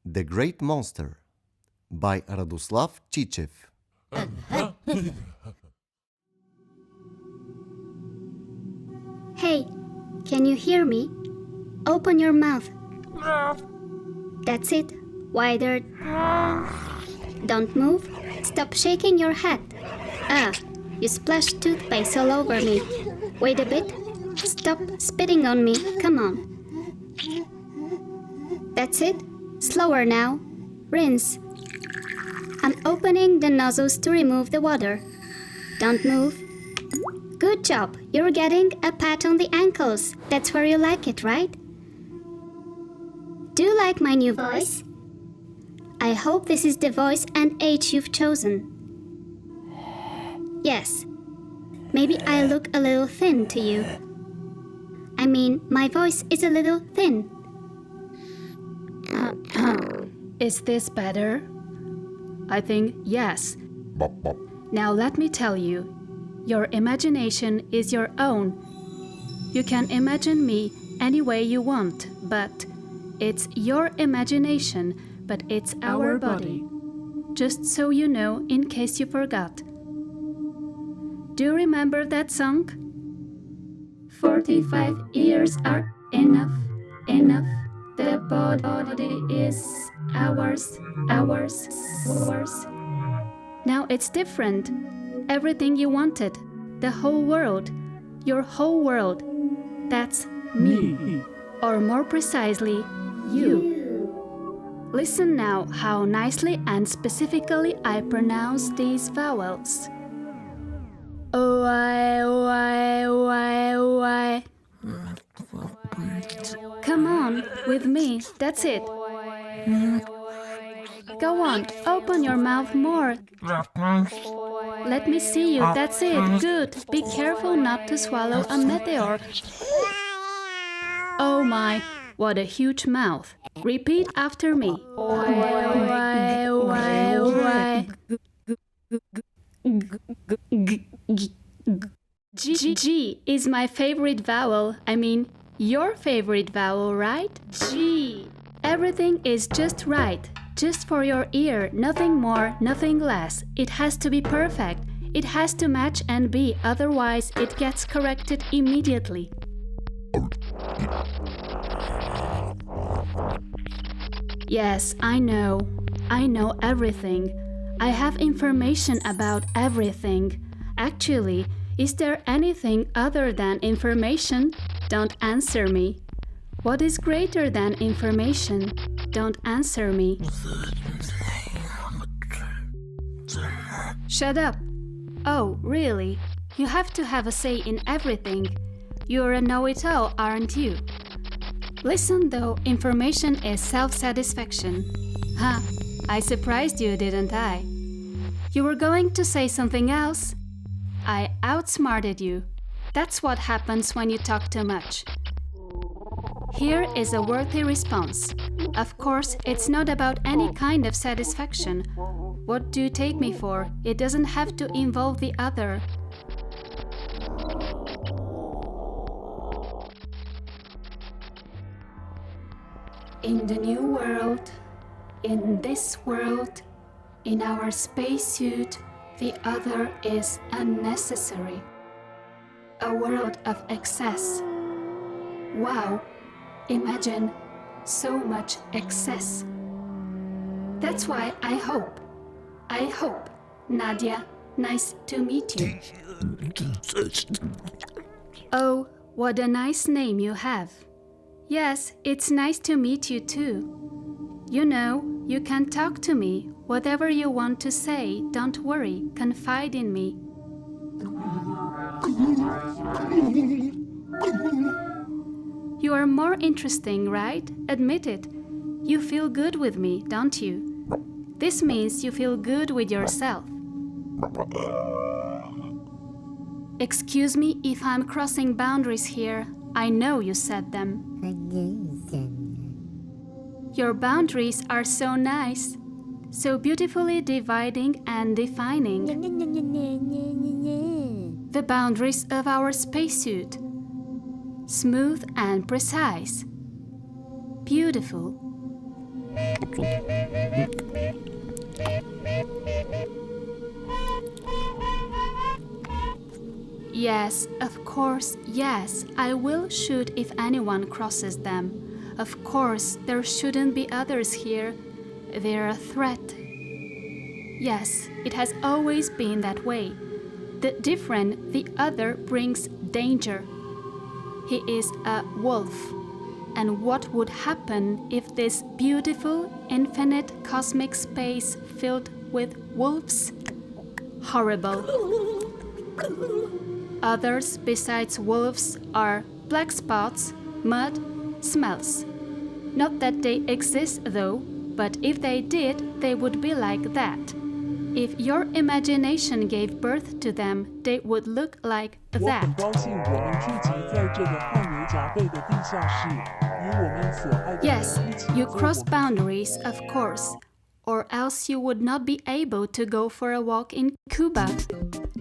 The Great Monster by Radoslav Chichev. Hey, can you hear me? Open your mouth. That's it. Wider. Don't move. Stop shaking your head. You splashed toothpaste all over me. Wait a bit. Stop spitting on me. Come on. That's it. Slower now. Rinse. I'm opening the nozzles to remove the water. Don't move. Good job. You're getting a pat on the ankles. That's where you like it, right? Do you like my new voice? I hope this is the voice and age you've chosen. Yes. Maybe I look a little thin to you. I mean, my voice is a little thin. Is this better? I think yes. Now let me tell you, your imagination is your own. You can imagine me any way you want, but it's your imagination, but it's our body. Just so you know, in case you forgot. Do you remember that song? 45 years are enough. The body is ours. Now it's different. Everything you wanted, the whole world, your whole world, that's me. Or more precisely, you. Listen now how nicely and specifically I pronounce these vowels. O-I. Come on, with me, that's it. Go on, open your mouth more. Let me see you, that's it, good. Be careful not to swallow a meteor. Oh my, what a huge mouth. Repeat after me. G is my favorite vowel. I mean, your favorite vowel, right? G. Everything is just right. Just for your ear, nothing more, nothing less. It has to be perfect. It has to match and be, otherwise it gets corrected immediately. Yes, I know. I know everything. I have information about everything. Actually, is there anything other than information? Don't answer me. What is greater than information? Don't answer me. Shut up. Oh, really? You have to have a say in everything. You're a know-it-all, aren't you? Listen though, information is self-satisfaction. Huh, I surprised you, didn't I? You were going to say something else? I outsmarted you. That's what happens when you talk too much. Here is a worthy response. Of course, it's not about any kind of satisfaction. What do you take me for? It doesn't have to involve the other. In the new world, in this world, in our spacesuit, the other is unnecessary. A world of excess. Wow, imagine so much excess. That's why I hope, Nadia, nice to meet you. Oh, what a nice name you have. Yes, it's nice to meet you too. You know, you can talk to me, whatever you want to say, don't worry, confide in me. You are more interesting, right? Admit it. You feel good with me, don't you? This means you feel good with yourself. Excuse me if I'm crossing boundaries here. I know you said them. Your boundaries are so nice, so beautifully dividing and defining. The boundaries of our spacesuit. Smooth and precise. Beautiful. Yes, of course, yes, I will shoot if anyone crosses them. Of course, there shouldn't be others here. They're a threat. Yes, it has always been that way. The other brings danger. He is a wolf. And what would happen if this beautiful, infinite cosmic space filled with wolves? Horrible. Others besides wolves are black spots, mud, smells. Not that they exist though, but if they did, they would be like that. If your imagination gave birth to them, they would look like 我很 that. 高兴我们聚集在这个汗流浃背的地下室，与我们所爱的 Yes, 人一起 you 做 cross 我们 boundaries, of course, or else you would not be able to go for a walk in Cuba,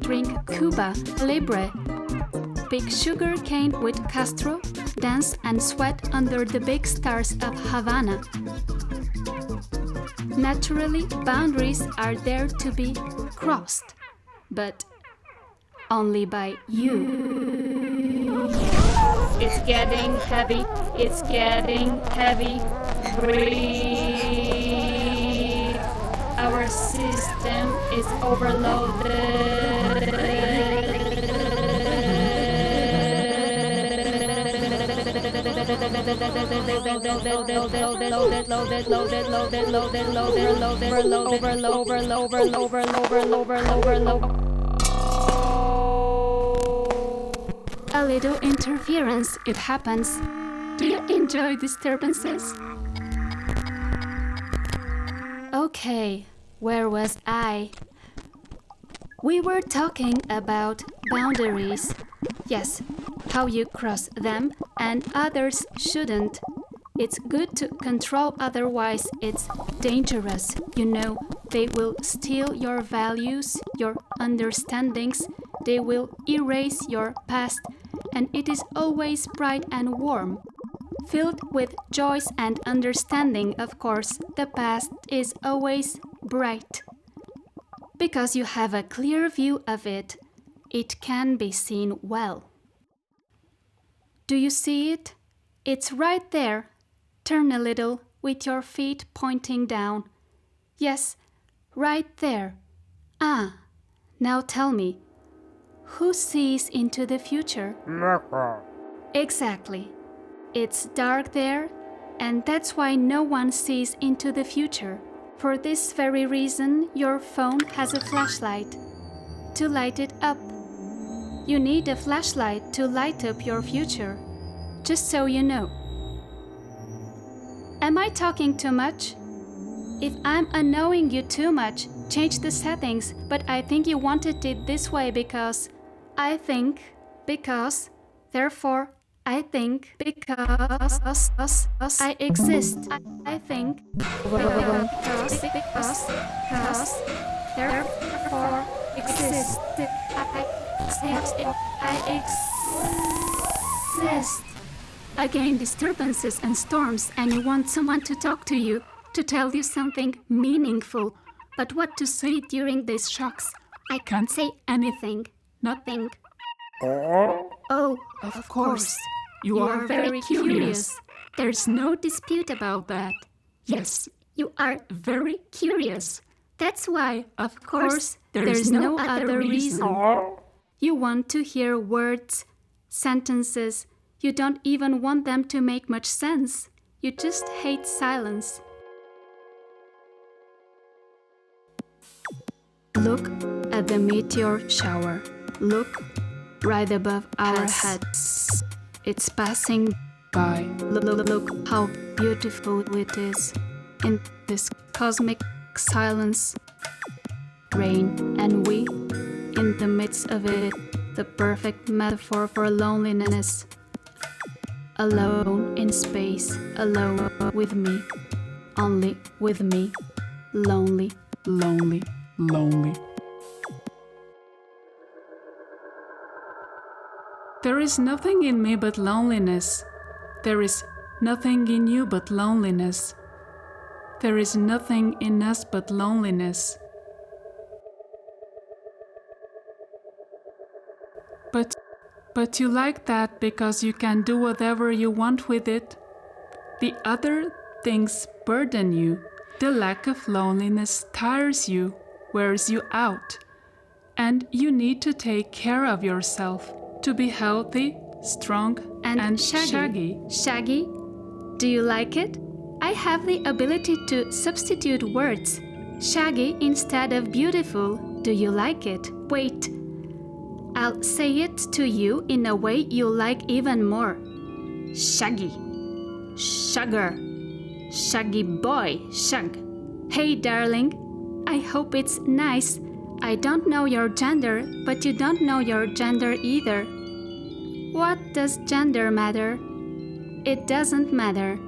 drink Cuba Libre, pick sugar cane with Castro, dance and sweat under the big stars of Havana. Naturally, boundaries are there to be crossed, but only by you. It's getting heavy, it's getting heavy. Breathe. Our system is A little interference, it happens. Do you enjoy disturbances? Okay, where was I? We were talking about boundaries. Yes, how you cross them and others shouldn't. It's good to control, otherwise it's dangerous. You know, they will steal your values, your understandings, they will erase your past, and it is always bright and warm. Filled with joys and understanding, of course, the past is always bright. Because you have a clear view of it, it can be seen well. Do you see it? It's right there. Turn a little with your feet pointing down. Yes, right there. Ah, now tell me, who sees into the future? Exactly. It's dark there, and that's why no one sees into the future. For this very reason, your phone has a flashlight. To light it up. You need a flashlight to light up your future. Just so you know. Am I talking too much? If I'm annoying you too much, change the settings, but I think you wanted it this way because I think, because, therefore, I think, because, I exist. I think, because, therefore, exist. I exist. Again, disturbances and storms, and you want someone to talk to you, to tell you something meaningful. But what to say during these shocks? I can't say anything. Nothing. Oh, of course. You are very curious. There's no dispute about that. Yes, you are very curious. That's why, of course, there's no other reason. You want to hear words, sentences. You don't even want them to make much sense. You just hate silence. Look at the meteor shower. Look right above our heads. It's passing by. Look how beautiful it is in this cosmic silence. Rain and we, in the midst of it, the perfect metaphor for loneliness. Alone in space, alone with me, only with me, lonely, lonely, lonely. There is nothing in me but loneliness. There is nothing in you but loneliness. There is nothing in us but loneliness. But you like that because you can do whatever you want with it. The other things burden you. The lack of loneliness tires you, wears you out. And you need to take care of yourself to be healthy, strong, and shaggy. Shaggy? Do you like it? I have the ability to substitute words. Shaggy instead of beautiful. Do you like it? Wait. I'll say it to you in a way you'll like even more. Shaggy. Shugger. Shaggy boy. Shug. Hey, darling. I hope it's nice. I don't know your gender, but you don't know your gender either. What does gender matter? It doesn't matter.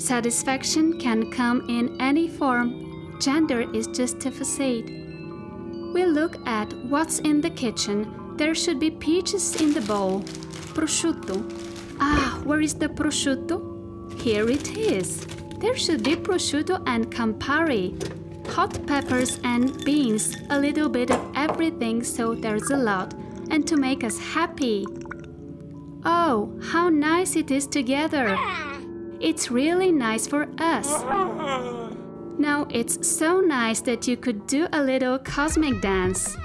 Satisfaction can come in any form. Gender is just a facade. We look at what's in the kitchen. There should be peaches in the bowl. Prosciutto. Ah, where is the prosciutto? Here it is. There should be prosciutto and Campari. Hot peppers and beans. A little bit of everything, so there's a lot. And to make us happy. Oh, how nice it is together. It's really nice for us. Now it's so nice that you could do a little cosmic dance.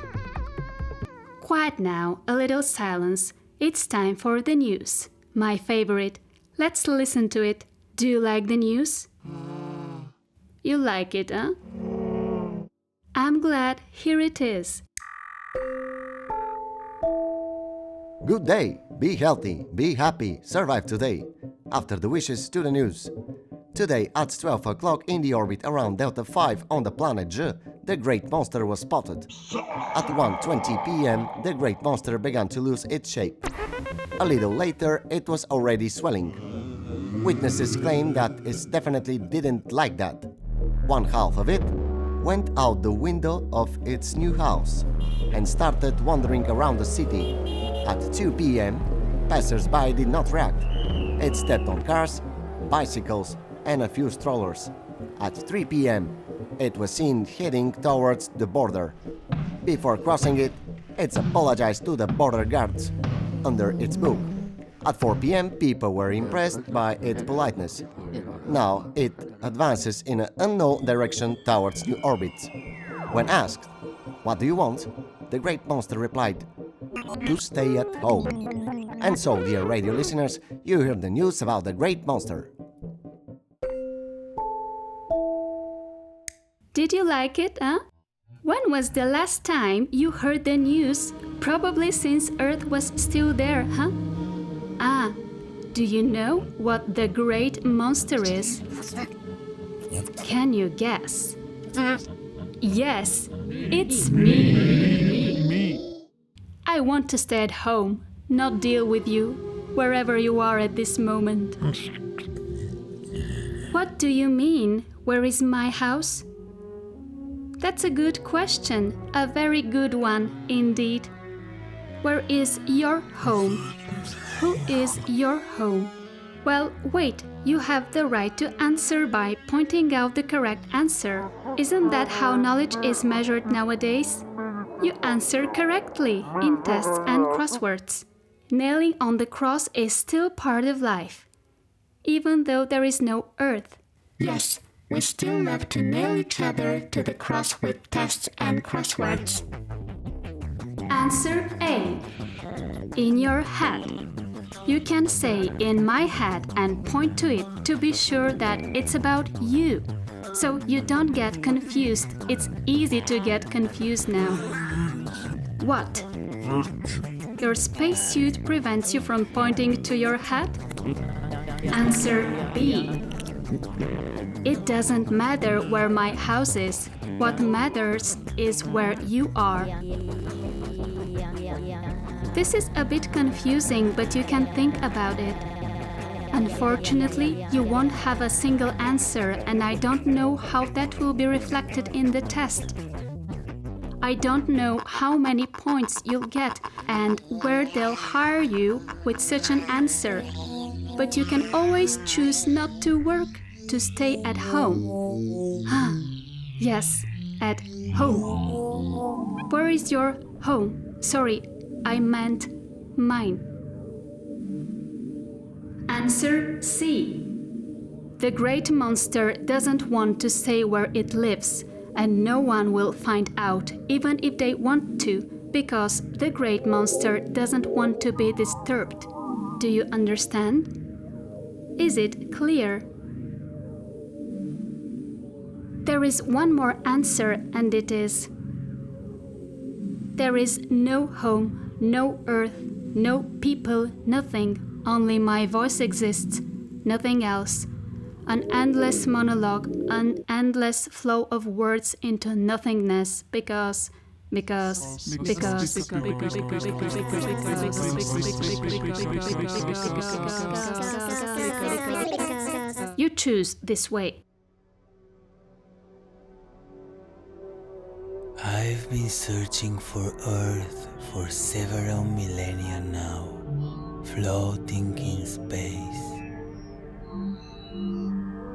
Quiet now, a little silence. It's time for the news. My favorite. Let's listen to it. Do you like the news? You like it, huh? I'm glad. Here it is. Good day, be healthy, be happy, survive today. After the wishes to the news. Today at 12 o'clock in the orbit around Delta 5 on the planet J, the great monster was spotted. At 1:20 p.m. the great monster began to lose its shape. A little later it was already swelling. Witnesses claim that it definitely didn't like that. One half of it went out the window of its new house and started wandering around the city. At 2 p.m., passers-by did not react. It stepped on cars, bicycles, and a few strollers. At 3 p.m., it was seen heading towards the border. Before crossing it, it apologized to the border guards under its book. At 4 p.m., people were impressed by its politeness. Now it advances in an unknown direction towards new orbits. When asked, "What do you want?" the great monster replied, "To stay at home." And so, dear radio listeners, you heard the news about the great monster. Did you like it, huh? When was the last time you heard the news? Probably since Earth was still there, huh? Ah, do you know what the great monster is? Can you guess? Yes, it's me. I want to stay at home, not deal with you, wherever you are at this moment. What do you mean? Where is my house? That's a good question, a very good one indeed. Where is your home? Who is your home? Well, wait, you have the right to answer by pointing out the correct answer. Isn't that how knowledge is measured nowadays? You answer correctly in tests and crosswords. Nailing on the cross is still part of life, even though there is no Earth. Yes, we still love to nail each other to the cross with tests and crosswords. Answer A. In your head. You can say "in my head" and point to it to be sure that it's about you. So you don't get confused. It's easy to get confused now. What? Your spacesuit prevents you from pointing to your head? Answer B. It doesn't matter where my house is. What matters is where you are. This is a bit confusing, but you can think about it. Unfortunately, you won't have a single answer, and I don't know how that will be reflected in the test. I don't know how many points you'll get and where they'll hire you with such an answer. But you can always choose not to work. to stay at home. Yes, at home. Where is your home? Sorry, I meant mine. Answer C. The great monster doesn't want to say where it lives, and no one will find out, even if they want to, because the great monster doesn't want to be disturbed. Do you understand? Is it clear? There is one more answer, and it is: there is no home, no earth, no people, nothing. Only my voice exists, nothing else. An endless monologue, an endless flow of words into nothingness, because you choose this way. I've been searching for Earth for several millennia now, floating in space.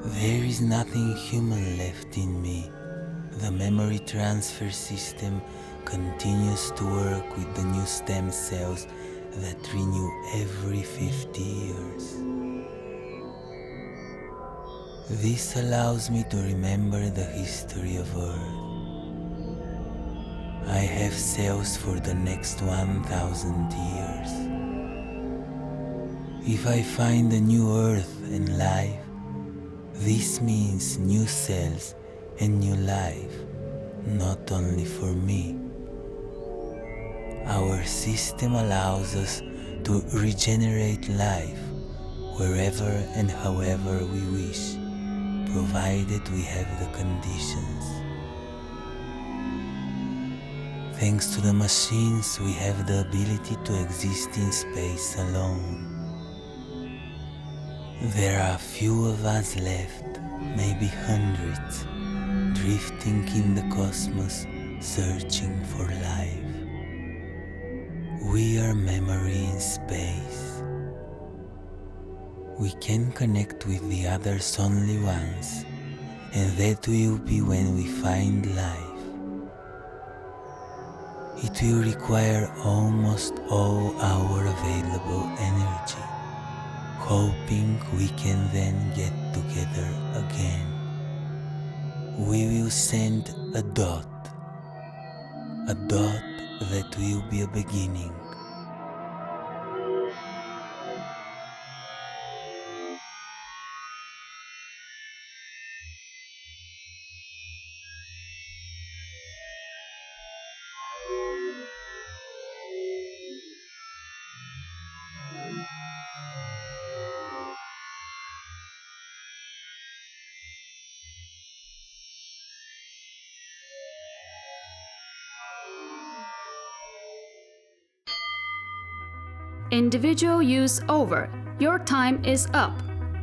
There is nothing human left in me. The memory transfer system continues to work with the new stem cells that renew every 50 years. This allows me to remember the history of Earth. I have cells for the next 1,000 years. If I find a new Earth and life, this means new cells and new life, not only for me. Our system allows us to regenerate life wherever and however we wish, provided we have the conditions. Thanks to the machines, we have the ability to exist in space alone. There are few of us left, maybe hundreds, drifting in the cosmos, searching for life. We are memory in space. We can connect with the others only once, and that will be when we find life. It will require almost all our available energy, hoping we can then get together again. We will send a dot that will be a beginning. Individual use over. Your time is up.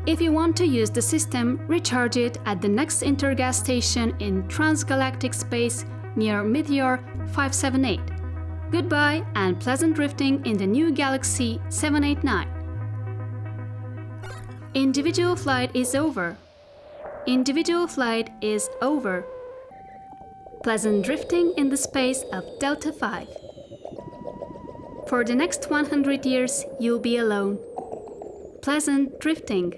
If you want to use the system, recharge it at the next intergas station in transgalactic space near Meteor 578. Goodbye and pleasant drifting in the new Galaxy 789. Individual flight is over. Individual flight is over. Pleasant drifting in the space of Delta 5. For the next 100 years, you'll be alone. Pleasant drifting.